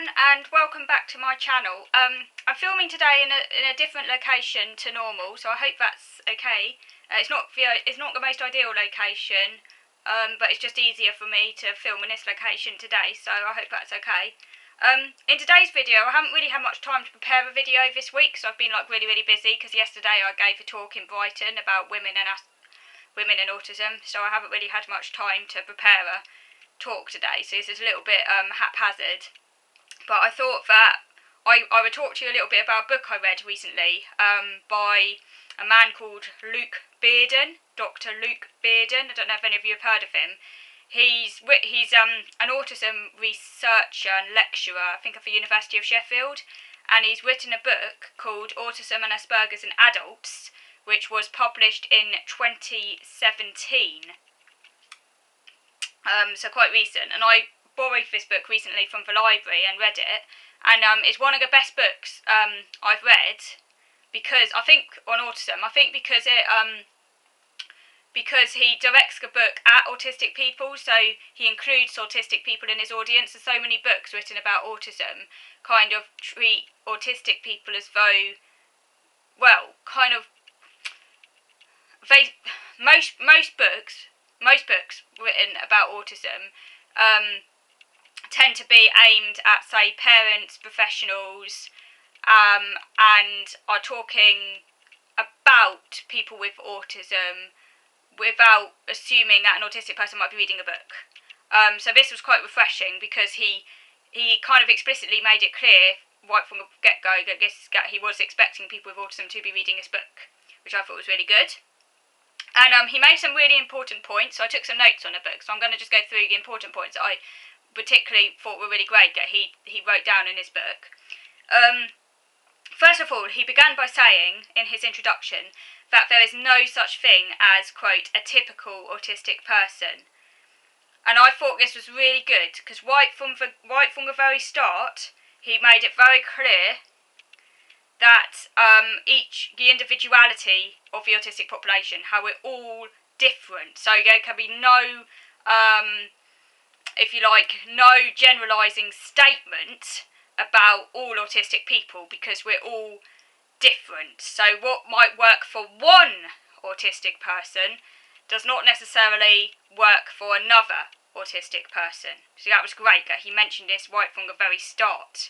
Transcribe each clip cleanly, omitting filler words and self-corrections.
everyone, and welcome back to my channel. I'm filming today in a different location to normal, so I hope that's okay. It's not the most ideal location, but it's just easier for me to film in this location today, so I hope that's okay. In today's video, I haven't really had much time to prepare a video this week, so I've been really busy, because yesterday I gave a talk in Brighton about women and autism, so I haven't really had much time to prepare a talk today, so this is a little bit haphazard. But I thought that I would talk to you a little bit about a book I read recently by a man called Luke Bearden, Dr Luke Bearden. I don't know if any of you have heard of him. He's an autism researcher and lecturer, I think at the University of Sheffield, and he's written a book called Autism and Asperger's in Adults, which was published in 2017. So quite recent, and I borrowed this book recently from the library and read it, and it's one of the best books I've read, because I think on autism, because he directs the book at autistic people, so he includes autistic people in his audience. There's so many books written about autism kind of treat autistic people as though, well, kind of most books written about autism tend to be aimed at, say, parents, professionals, and are talking about people with autism without assuming that an autistic person might be reading a book. So this was quite refreshing, because he kind of explicitly made it clear right from the get-go that he was expecting people with autism to be reading this book, which I thought was really good. And he made some really important points, so I took some notes on the book, so I'm going to just go through the important points that I particularly thought were really great that he wrote down in his book. First of all, he began by saying in his introduction that there is no such thing as, quote, a typical autistic person. And I thought this was really good, because right from the very start, he made it very clear that the individuality of the autistic population, how we're all different. So there can be no, if you like, no generalising statement about all autistic people, because we're all different. So what might work for one autistic person does not necessarily work for another autistic person. So that was great that he mentioned this right from the very start.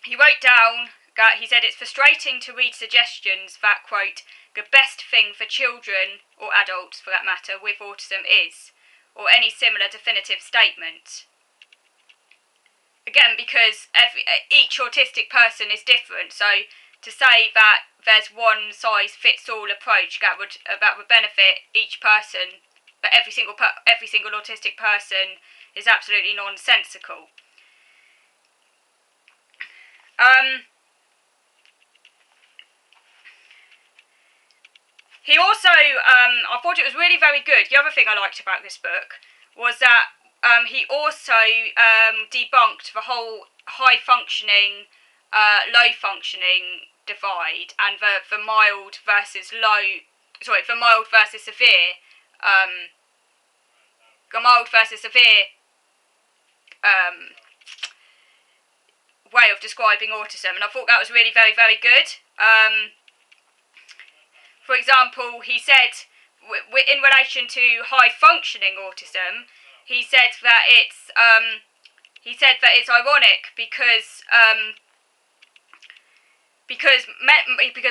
He wrote down that he said it's frustrating to read suggestions that, quote, the best thing for children, or adults for that matter, with autism is, or any similar definitive statement. Again, because each autistic person is different, so to say that there's one size fits all approach that would benefit each person, but every single autistic person, is absolutely nonsensical. He also, I thought it was really very good. The other thing I liked about this book was that he also debunked the whole high-functioning, low-functioning divide, and the mild versus severe, way of describing autism, and I thought that was really very good. For example, he said, in relation to high-functioning autism, he said that it's ironic because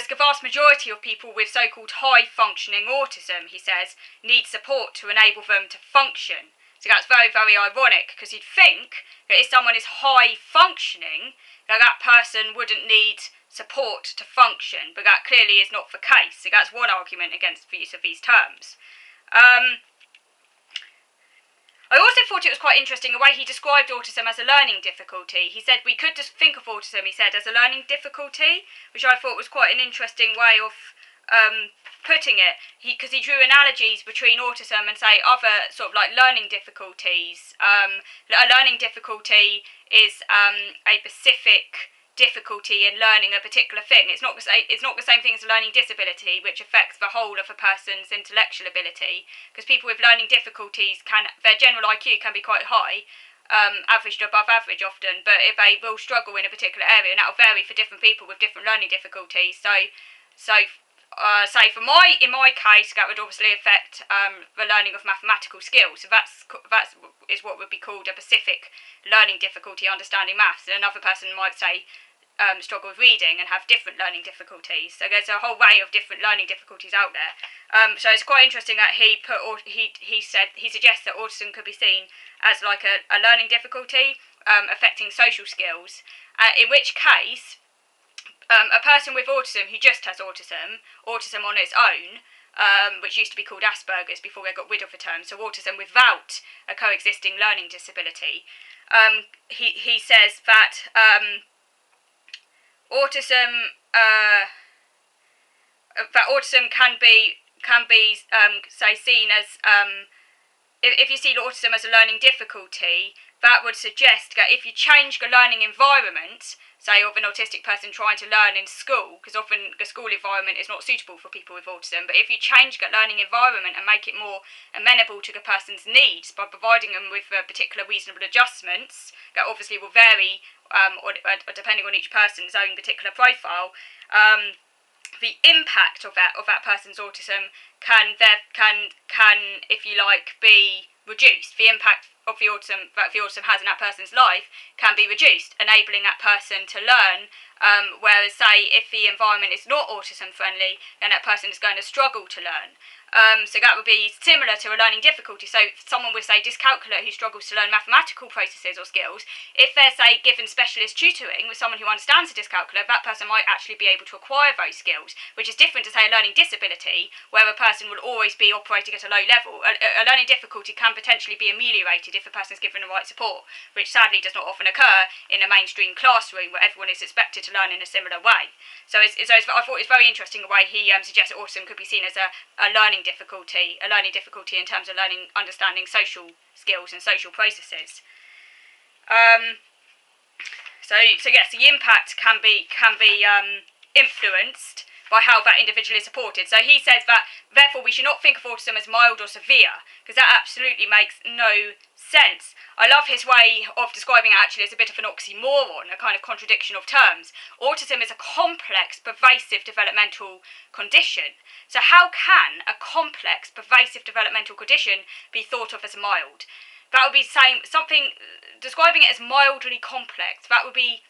the vast majority of people with so-called high-functioning autism, he says, need support to enable them to function. So that's very ironic, because you'd think that if someone is high-functioning, that person wouldn't need support to function, but that clearly is not the case. So that's one argument against the use of these terms. I also thought it was quite interesting the way he described autism as a learning difficulty. He said we could just think of autism, he said, as a learning difficulty, which I thought was quite an interesting way of putting it, because he drew analogies between autism and, say, other sort of like learning difficulties. A learning difficulty is a specific difficulty in learning a particular thing. It's not the same thing as a learning disability, which affects the whole of a person's intellectual ability, because people with learning difficulties their general IQ can be quite high, average to above average often, but if they will struggle in a particular area, and that will vary for different people with different learning difficulties. Say in my case, that would obviously affect the learning of mathematical skills. So that is what would be called a specific learning difficulty, understanding maths. And another person might say struggle with reading and have different learning difficulties. So there's a whole array of different learning difficulties out there. So it's quite interesting that he suggests that autism could be seen as like a learning difficulty affecting social skills. In which case, a person with autism who just has autism on its own, which used to be called Asperger's before they got rid of the term, so autism without a coexisting learning disability, he says that autism can be say seen as if you see autism as a learning difficulty, that would suggest that if you change the learning environment, say of an autistic person trying to learn in school, because often the school environment is not suitable for people with autism, but if you change that learning environment and make it more amenable to the person's needs by providing them with particular reasonable adjustments, that obviously will vary or depending on each person's own particular profile, the impact of that person's autism can if you like be reduced. The impact of the autism that the autism has in that person's life can be reduced, enabling that person to learn. Whereas, say, if the environment is not autism friendly, then that person is going to struggle to learn. So that would be similar to a learning difficulty. So someone with, say, dyscalculia who struggles to learn mathematical processes or skills, if they're, say, given specialist tutoring with someone who understands the dyscalculia, that person might actually be able to acquire those skills, which is different to, say, a learning disability, where a person will always be operating at a low level. A learning difficulty can potentially be ameliorated if a person is given the right support, which sadly does not often occur in a mainstream classroom where everyone is expected to learn in a similar way. I thought it's very interesting the way he suggests that autism could be seen as a learning difficulty in terms of understanding social skills and social processes. Yes, the impact can be influenced by how that individual is supported. So he says that therefore we should not think of autism as mild or severe, because that absolutely makes no sense. I love his way of describing it actually as a bit of an oxymoron, a kind of contradiction of terms. Autism is a complex, pervasive developmental condition. So how can a complex, pervasive developmental condition be thought of as mild? That would be saying something, describing it as mildly complex, that would be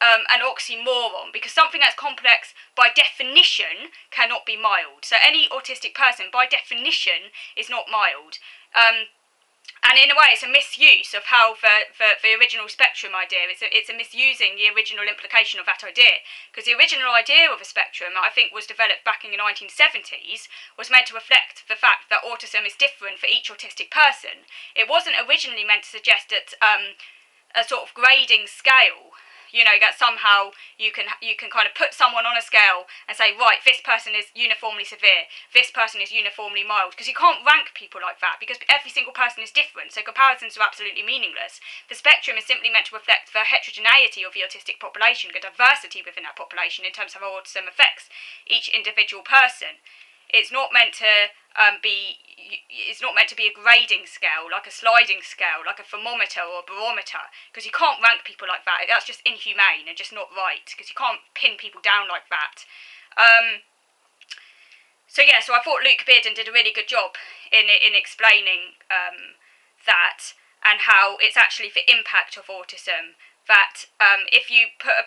an oxymoron, because something that's complex by definition cannot be mild. So any autistic person by definition is not mild. And in a way, it's a misuse of how the original spectrum idea, it's a misusing the original implication of that idea. Because the original idea of a spectrum, I think, was developed back in the 1970s, was meant to reflect the fact that autism is different for each autistic person. It wasn't originally meant to suggest that a sort of grading scale, that somehow you can kind of put someone on a scale and say, right, this person is uniformly severe, this person is uniformly mild, because you can't rank people like that, because every single person is different, so comparisons are absolutely meaningless. The spectrum is simply meant to reflect the heterogeneity of the autistic population, the diversity within that population in terms of how autism affects each individual person. It's not meant to be a grading scale, like a sliding scale, like a thermometer or a barometer, because you can't rank people like that. That's just inhumane and just not right, because you can't pin people down like that. So I thought Luke Bearden did a really good job in explaining that, and how it's actually the impact of autism. That if you put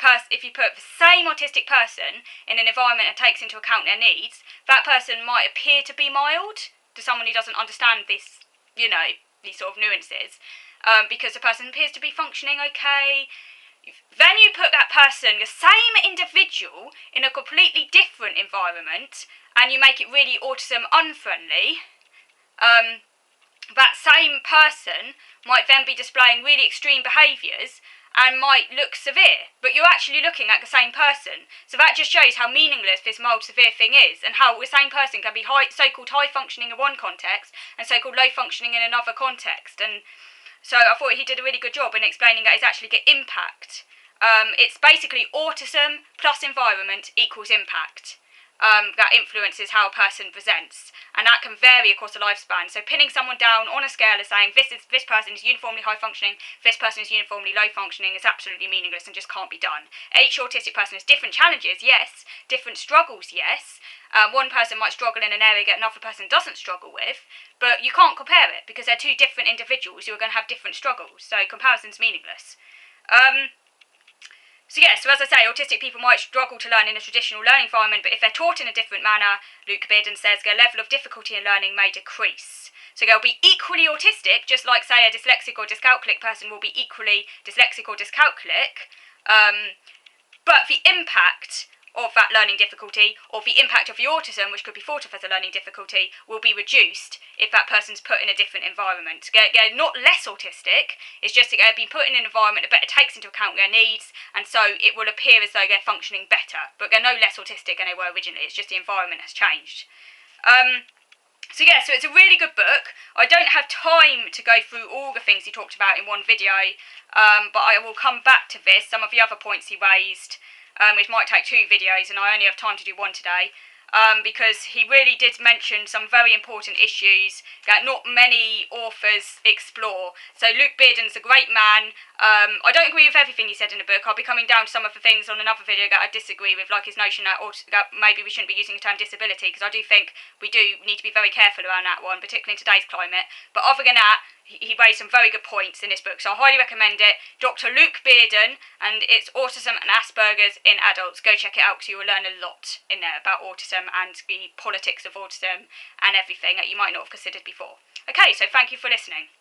the same autistic person in an environment that takes into account their needs, that person might appear to be mild to someone who doesn't understand this, these sort of nuances, because the person appears to be functioning okay. Then you put that person, the same individual, in a completely different environment, and you make it really autism unfriendly. That same person might then be displaying really extreme behaviours and might look severe, but you're actually looking at the same person. So that just shows how meaningless this mild-severe thing is, and how the same person can be so-called high-functioning in one context and so-called low-functioning in another context. And so I thought he did a really good job in explaining that it's actually the impact. It's basically autism plus environment equals impact. that influences how a person presents, and that can vary across a lifespan. So pinning someone down on a scale and saying this person is uniformly high functioning, this person is uniformly low functioning, is absolutely meaningless and just can't be done. Each autistic person has different challenges, yes, different struggles, yes. One person might struggle in an area that another person doesn't struggle with, but you can't compare it because they're two different individuals who are going to have different struggles, so comparison's meaningless. So as I say, autistic people might struggle to learn in a traditional learning environment, but if they're taught in a different manner, Luke Bearden says their level of difficulty in learning may decrease. So they'll be equally autistic, just like, say, a dyslexic or dyscalculic person will be equally dyslexic or dyscalculic, but the impact of that learning difficulty, or the impact of the autism, which could be thought of as a learning difficulty, will be reduced if that person's put in a different environment. They're not less autistic, it's just that they're being put in an environment that better takes into account their needs, and so it will appear as though they're functioning better, but they're no less autistic than they were originally, it's just the environment has changed. So it's a really good book. I don't have time to go through all the things he talked about in one video, but I will come back to this, some of the other points he raised, which might take 2 videos, and I only have time to do one today, because he really did mention some very important issues that not many authors explore. So Luke Bearden's a great man. I don't agree with everything he said in the book. I'll be coming down to some of the things on another video that I disagree with, like his notion that maybe we shouldn't be using the term disability, because I do think we do need to be very careful around that one, particularly in today's climate. But other than that, he raised some very good points in this book, so I highly recommend it. Dr Luke Bearden, and it's Autism and Asperger's in Adults. Go check it out because you will learn a lot in there about autism and the politics of autism and everything that you might not have considered before. Okay, so thank you for listening.